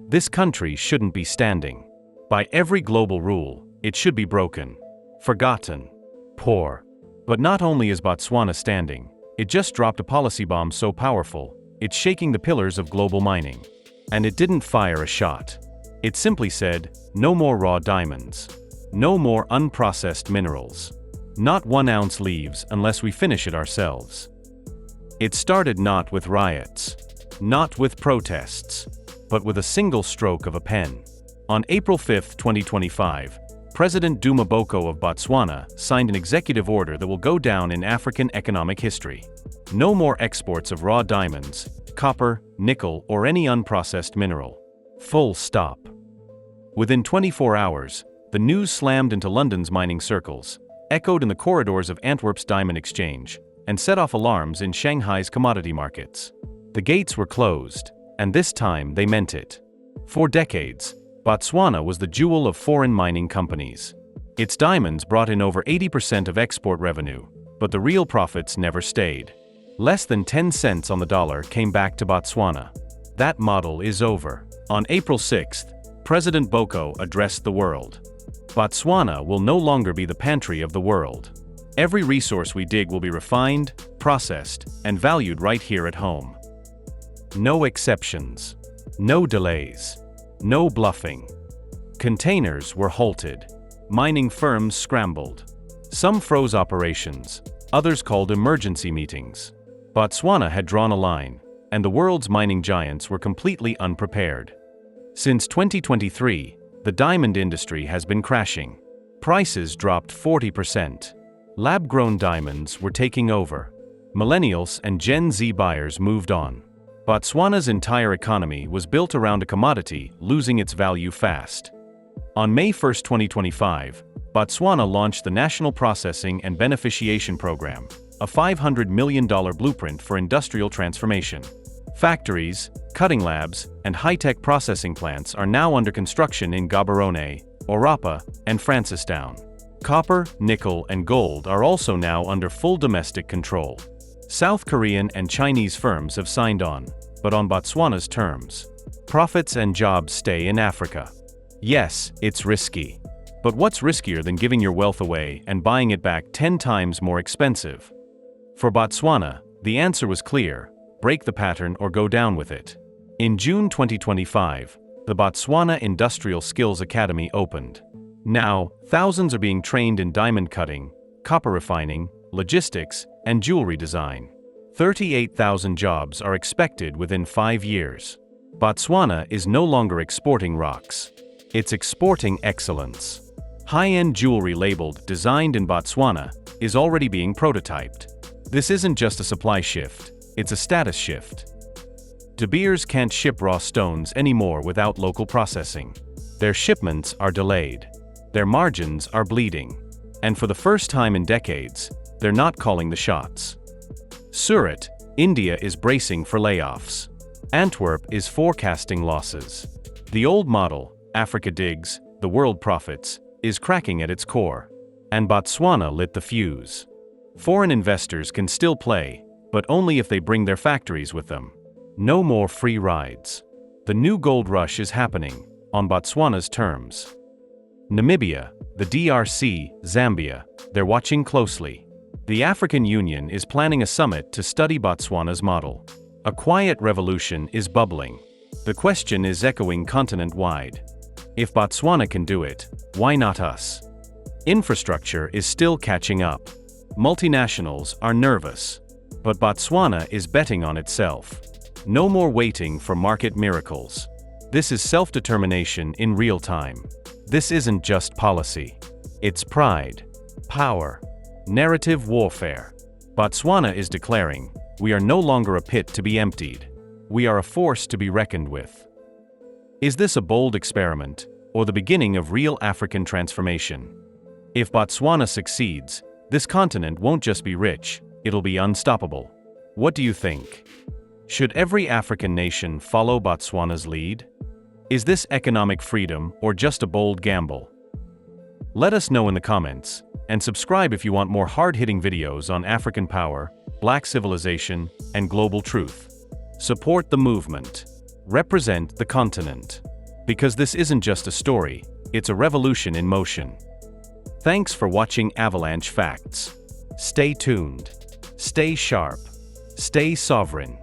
This country shouldn't be standing. By every global rule, it should be broken, forgotten, poor. But not only is Botswana standing, it just dropped a policy bomb so powerful, it's shaking the pillars of global mining. And it didn't fire a shot. It simply said, no more raw diamonds. No more unprocessed minerals. Not 1 ounce leaves unless we finish it ourselves. It started not with riots, not with protests, but with a single stroke of a pen. On April 5, 2025, President Duma Boko of Botswana signed an executive order that will go down in African economic history. No more exports of raw diamonds, copper, nickel, or any unprocessed mineral. Full stop. Within 24 hours, the news slammed into London's mining circles, echoed in the corridors of Antwerp's diamond exchange, and set off alarms in Shanghai's commodity markets. The gates were closed, and this time they meant it. For decades, Botswana was the jewel of foreign mining companies. Its diamonds brought in over 80% of export revenue, but the real profits never stayed. Less than 10 cents on the dollar came back to Botswana. That model is over. On April 6, President Boko addressed the world. Botswana will no longer be the pantry of the world. Every resource we dig will be refined, processed, and valued right here at home. No exceptions. No delays. No bluffing. Containers were halted. Mining firms scrambled. Some froze operations, others called emergency meetings. Botswana had drawn a line, and the world's mining giants were completely unprepared. Since 2023, the diamond industry has been crashing. Prices dropped 40%. Lab-grown diamonds were taking over. Millennials and Gen Z buyers moved on. Botswana's entire economy was built around a commodity losing its value fast. On May 1, 2025, Botswana launched the National Processing and Beneficiation Program, a $500 million blueprint for industrial transformation. Factories, cutting labs, and high-tech processing plants are now under construction in Gaborone, Orapa, and Francistown. Copper, nickel, and gold are also now under full domestic control. South Korean and Chinese firms have signed on, but on Botswana's terms. Profits and jobs stay in Africa. Yes, it's risky. But what's riskier than giving your wealth away and buying it back 10 times more expensive? For Botswana, the answer was clear: break the pattern or go down with it. In June 2025, the Botswana Industrial Skills Academy opened. Now, thousands are being trained in diamond cutting, copper refining, logistics, and jewelry design. 38,000 jobs are expected within 5 years. Botswana is no longer exporting rocks. It's exporting excellence. High-end jewelry labeled "Designed in Botswana" is already being prototyped. This isn't just a supply shift, it's a status shift. De Beers can't ship raw stones anymore without local processing. Their shipments are delayed. Their margins are bleeding. And for the first time in decades, they're not calling the shots. Surat, India is bracing for layoffs. Antwerp is forecasting losses. The old model, Africa digs, the world profits, is cracking at its core. And Botswana lit the fuse. Foreign investors can still play, but only if they bring their factories with them. No more free rides. The new gold rush is happening, on Botswana's terms. Namibia, the DRC, Zambia, they're watching closely. The African Union is planning a summit to study Botswana's model. A quiet revolution is bubbling. The question is echoing continent-wide. If Botswana can do it, why not us? Infrastructure is still catching up. Multinationals are nervous. But Botswana is betting on itself. No more waiting for market miracles. This is self-determination in real time. This isn't just policy. It's pride, power, narrative warfare. Botswana is declaring, we are no longer a pit to be emptied. We are a force to be reckoned with. Is this a bold experiment, or the beginning of real African transformation? If Botswana succeeds, this continent won't just be rich, it'll be unstoppable. What do you think? Should every African nation follow Botswana's lead? Is this economic freedom or just a bold gamble? Let us know in the comments, and subscribe if you want more hard-hitting videos on African power, Black civilization, and global truth. Support the movement. Represent the continent. Because this isn't just a story, it's a revolution in motion. Thanks for watching Avalanche Facts. Stay tuned. Stay sharp. Stay sovereign.